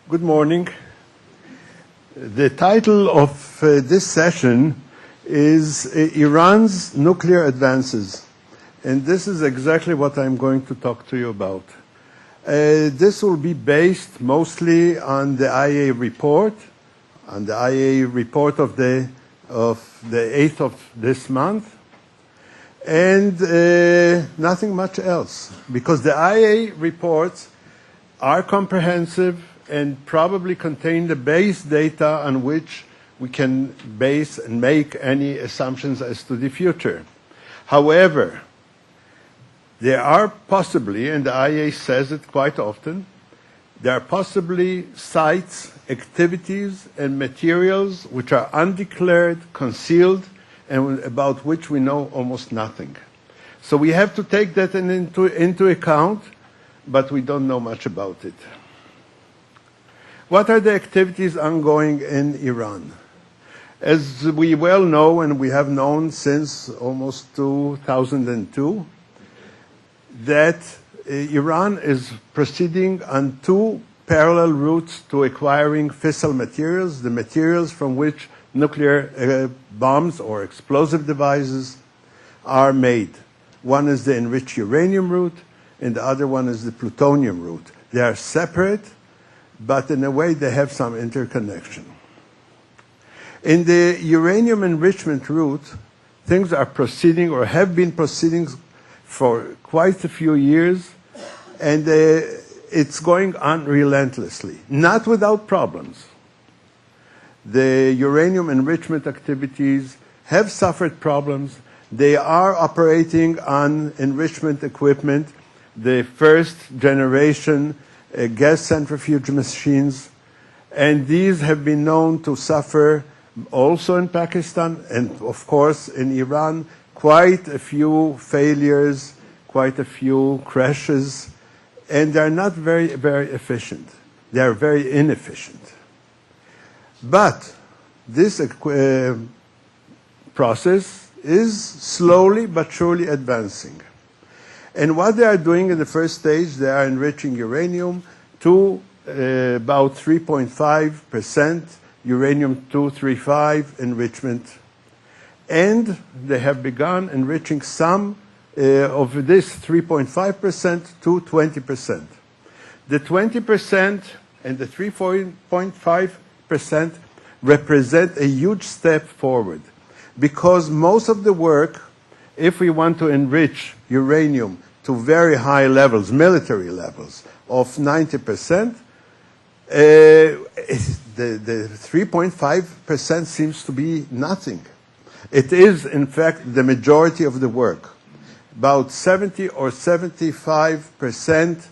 Good morning. The title of this session is Iran's Nuclear Advances. And this is exactly what I'm going to talk to you about. This will be based mostly on the IAEA report, of the 8th of this month, and nothing much else, because the IAEA reports are comprehensive and probably contain the base data on which we can base and make any assumptions as to the future. However, there are possibly, and the IAEA says it quite often, there are possibly sites, activities, and materials which are undeclared, concealed, and about which we know almost nothing. So we have to take that into account, but we don't know much about it. What are the activities ongoing in Iran? As we well know, and we have known since almost 2002, that Iran is proceeding on two parallel routes to acquiring fissile materials, the materials from which nuclear bombs or explosive devices are made. One is the enriched uranium route, and the other one is the plutonium route. They are separate, but in a way they have some interconnection. In the uranium enrichment route, things are proceeding or have been proceeding for quite a few years, and it's going on relentlessly, not without problems. The uranium enrichment activities have suffered problems. They are operating on enrichment equipment, the first generation gas centrifuge machines, and these have been known to suffer also in Pakistan and, of course, in Iran, quite a few failures, quite a few crashes, and they're not very, very efficient. They are very inefficient. But this process is slowly but surely advancing. And what they are doing in the first stage, they are enriching uranium to about 3.5% uranium-235 enrichment. And they have begun enriching some of this 3.5% to 20%. The 20% and the 3.5% represent a huge step forward, because most of the work, if we want to enrich uranium to very high levels, military levels of 90%, the 3.5% seems to be nothing. It is, in fact, the majority of the work. About 70 or 75%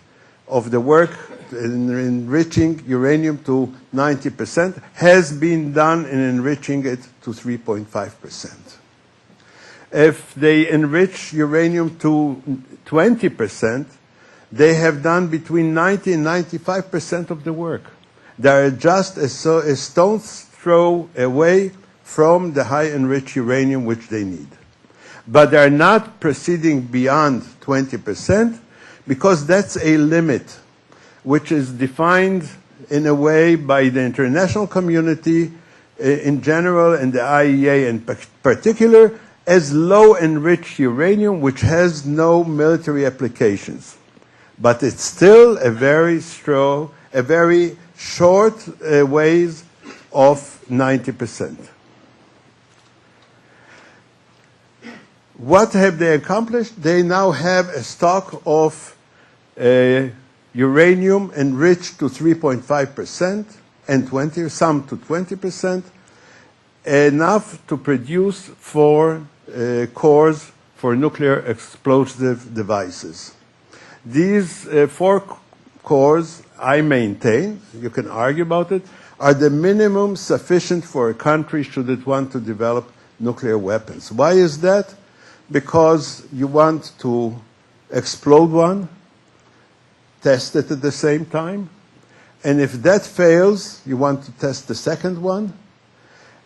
of the work in enriching uranium to 90% has been done in enriching it to 3.5%. If they enrich uranium to 20%, they have done between 90 and 95% of the work. They are just a stone's throw away from the high enriched uranium which they need. But they are not proceeding beyond 20% because that's a limit which is defined in a way by the international community in general and the IAEA in particular as low enriched uranium which has no military applications. But it's still a very short ways of 90%. What have they accomplished? They now have a stock of uranium enriched to 3.5% and some to 20%, enough to produce 4 cores for nuclear explosive devices. These 4 cores, I maintain, you can argue about it, are the minimum sufficient for a country should it want to develop nuclear weapons. Why is that? Because you want to explode one, test it at the same time, and if that fails, you want to test the second one,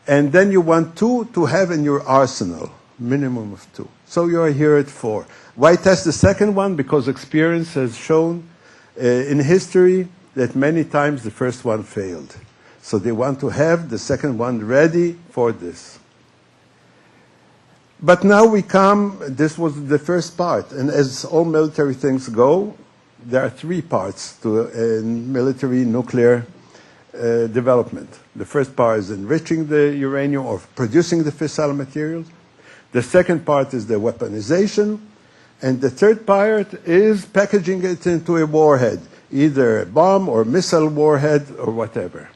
and then you want 2 to have in your arsenal, minimum of 2. So you are here at 4. Why test the second one? Because experience has shown in history that many times the first one failed. So they want to have the second one ready for this. But now we come, this was the first part, and as all military things go, there are three parts to military nuclear development. The first part is enriching the uranium or producing the fissile materials. The second part is the weaponization. And the third part is packaging it into a warhead, either a bomb or missile warhead or whatever.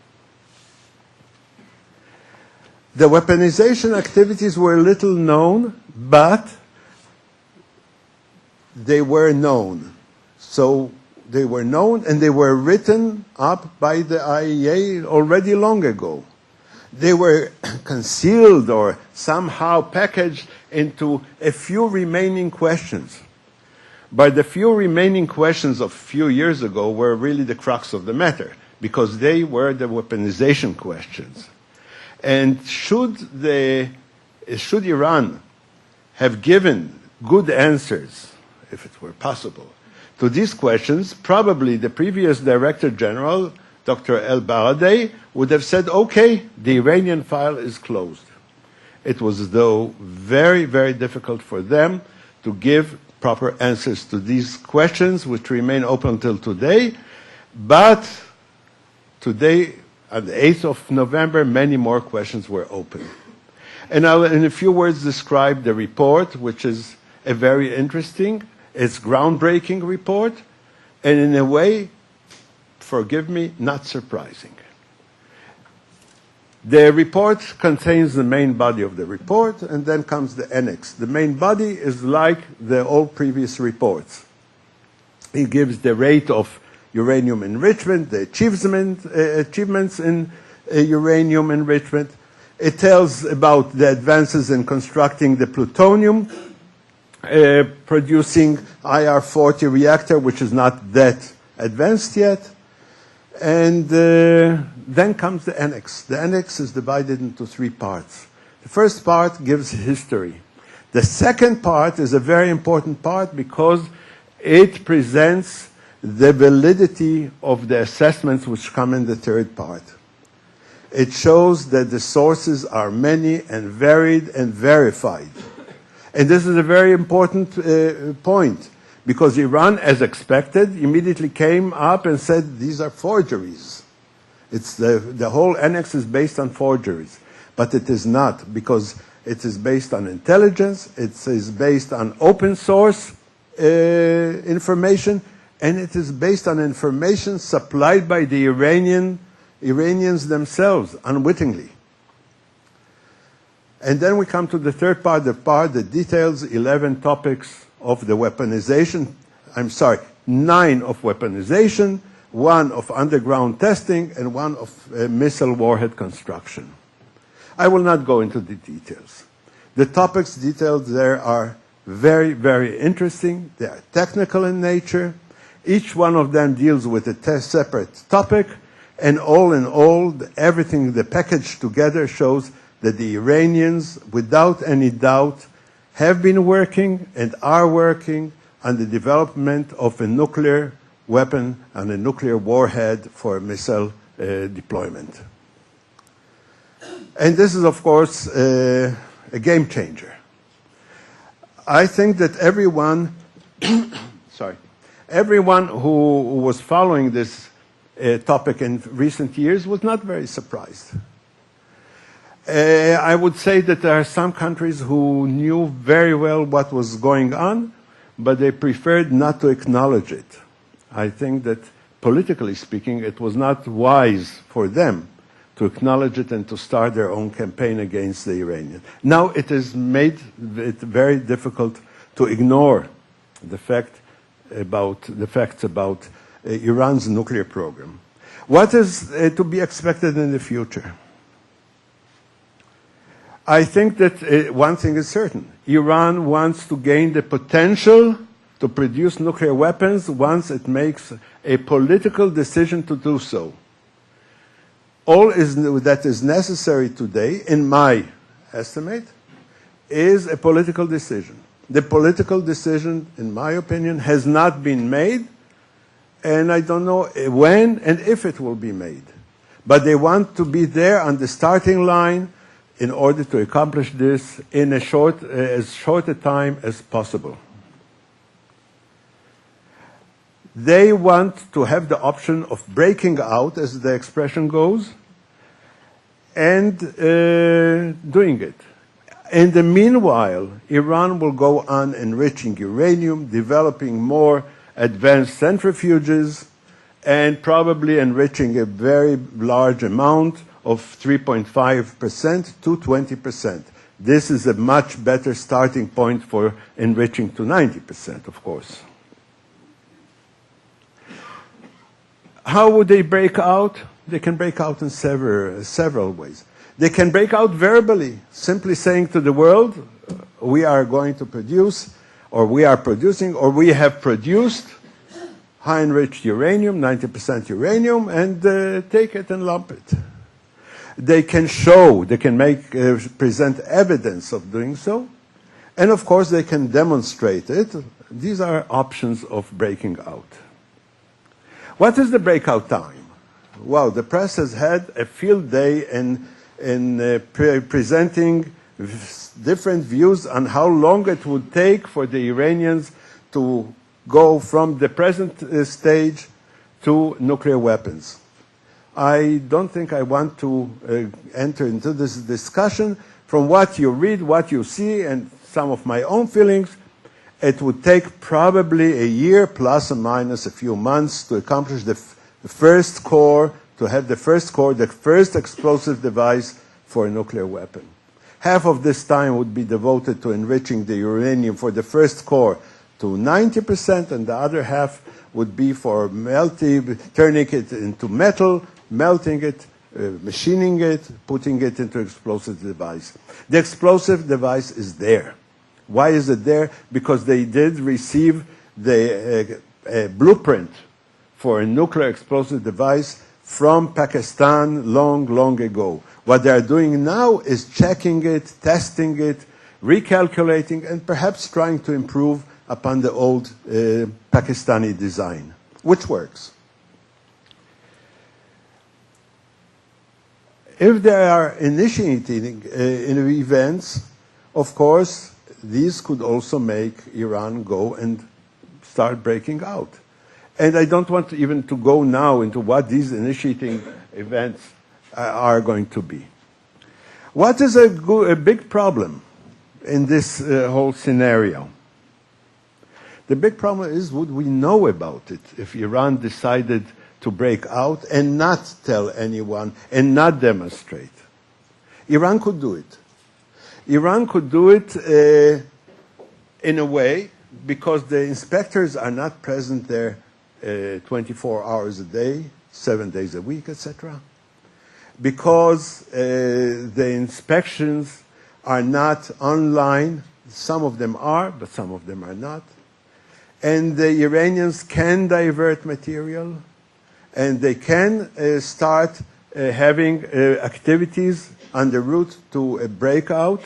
The weaponization activities were little known, but they were known. So they were known and they were written up by the IAEA already long ago. They were concealed or somehow packaged into a few remaining questions. But the few remaining questions of a few years ago were really the crux of the matter, because they were the weaponization questions. And should Iran have given good answers, if it were possible, to these questions, probably the previous Director General, Dr. El-Baradei, would have said, okay, the Iranian file is closed. It was, as though, very, very difficult for them to give proper answers to these questions, which remain open until today. But today, on the 8th of November, many more questions were open. And I'll, in a few words, describe the report, which is a very interesting, it's groundbreaking report, and in a way, forgive me, not surprising. The report contains the main body of the report, and then comes the annex. The main body is like all previous reports. It gives the rate of uranium enrichment, the achievements in uranium enrichment. It tells about the advances in constructing the plutonium producing IR-40 reactor, which is not that advanced yet. And then comes the annex. The annex is divided into three parts. The first part gives history. The second part is a very important part because it presents the validity of the assessments which come in the third part. It shows that the sources are many and varied and verified. And this is a very important point, because Iran, as expected, immediately came up and said, these are forgeries. It's the whole annex is based on forgeries. But it is not, because it is based on intelligence, it is based on open source information, and it is based on information supplied by the Iranians themselves, unwittingly. And then we come to the third part, the part that details 11 topics of the weaponization, 9 of weaponization, 1 of underground testing, and 1 of missile warhead construction. I will not go into the details. The topics detailed there are very, very interesting. They are technical in nature. Each one of them deals with a separate topic, and all in all, everything, the package together shows that the Iranians, without any doubt, have been working and are working on the development of a nuclear weapon and a nuclear warhead for missile deployment. And this is, of course, a game changer. I think that everyone who was following this topic in recent years was not very surprised. I would say that there are some countries who knew very well what was going on, but they preferred not to acknowledge it. I think that, politically speaking, it was not wise for them to acknowledge it and to start their own campaign against the Iranians. Now it has made it very difficult to ignore the facts about Iran's nuclear program. What is to be expected in the future? I think that one thing is certain. Iran wants to gain the potential to produce nuclear weapons once it makes a political decision to do so. All that is necessary today, in my estimate, is a political decision. The political decision, in my opinion, has not been made, and I don't know when and if it will be made. But they want to be there on the starting line in order to accomplish this in as short a time as possible. They want to have the option of breaking out, as the expression goes, and doing it. In the meanwhile, Iran will go on enriching uranium, developing more advanced centrifuges, and probably enriching a very large amount of 3.5% to 20%. This is a much better starting point for enriching to 90%, of course. How would they break out? They can break out in several ways. They can break out verbally, simply saying to the world, we are going to produce, or we are producing, or we have produced high-enriched uranium, 90% uranium, and take it and lump it. They can show, they can present evidence of doing so, and of course they can demonstrate it. These are options of breaking out. What is the breakout time? Well, the press has had a field day in presenting different views on how long it would take for the Iranians to go from the present stage to nuclear weapons. I don't think I want to enter into this discussion. From what you read, what you see, and some of my own feelings, it would take probably a year plus or minus a few months to accomplish the first core, to have the first core, the first explosive device for a nuclear weapon. Half of this time would be devoted to enriching the uranium for the first core to 90%, and the other half would be for turning it into metal, melting it, machining it, putting it into explosive device. The explosive device is there. Why is it there? Because they did receive the blueprint for a nuclear explosive device from Pakistan long ago. What they are doing now is checking it, testing it, recalculating, and perhaps trying to improve upon the old Pakistani design, which works. If they are initiating events, of course, these could also make Iran go and start breaking out. And I don't want even to go now into what these initiating events are going to be. What is a big problem in this whole scenario? The big problem is, would we know about it if Iran decided to break out and not tell anyone and not demonstrate? Iran could do it. Iran could do it in a way because the inspectors are not present there 24 hours a day, 7 days a week, etc. Because the inspections are not online. Some of them are, but some of them are not. And the Iranians can divert material, and they can start having activities on the route to a breakout.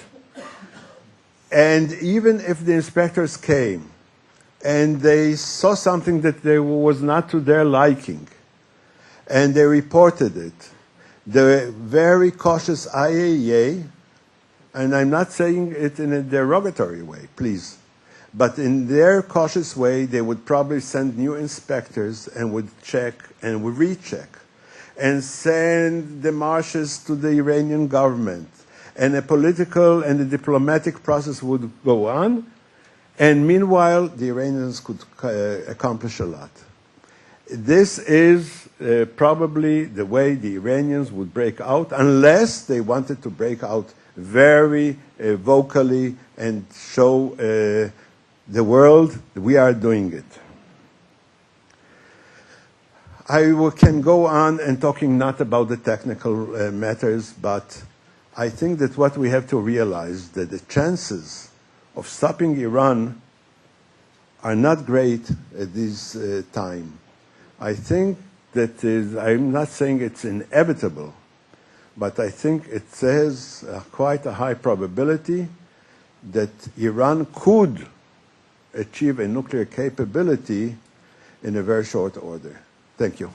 And even if the inspectors came and they saw something that was not to their liking, and they reported it, the very cautious IAEA, and I'm not saying it in a derogatory way, please, but in their cautious way, they would probably send new inspectors and would check and would recheck and send demarches to the Iranian government. And a political and a diplomatic process would go on. And meanwhile, the Iranians could accomplish a lot. This is probably the way the Iranians would break out, unless they wanted to break out very vocally and show the world we are doing it. I can go on and talking not about the technical matters, but I think that what we have to realize that the chances of stopping Iran are not great at this time. I think that I'm not saying it's inevitable, but I think it says quite a high probability that Iran could achieve a nuclear capability in a very short order. Thank you.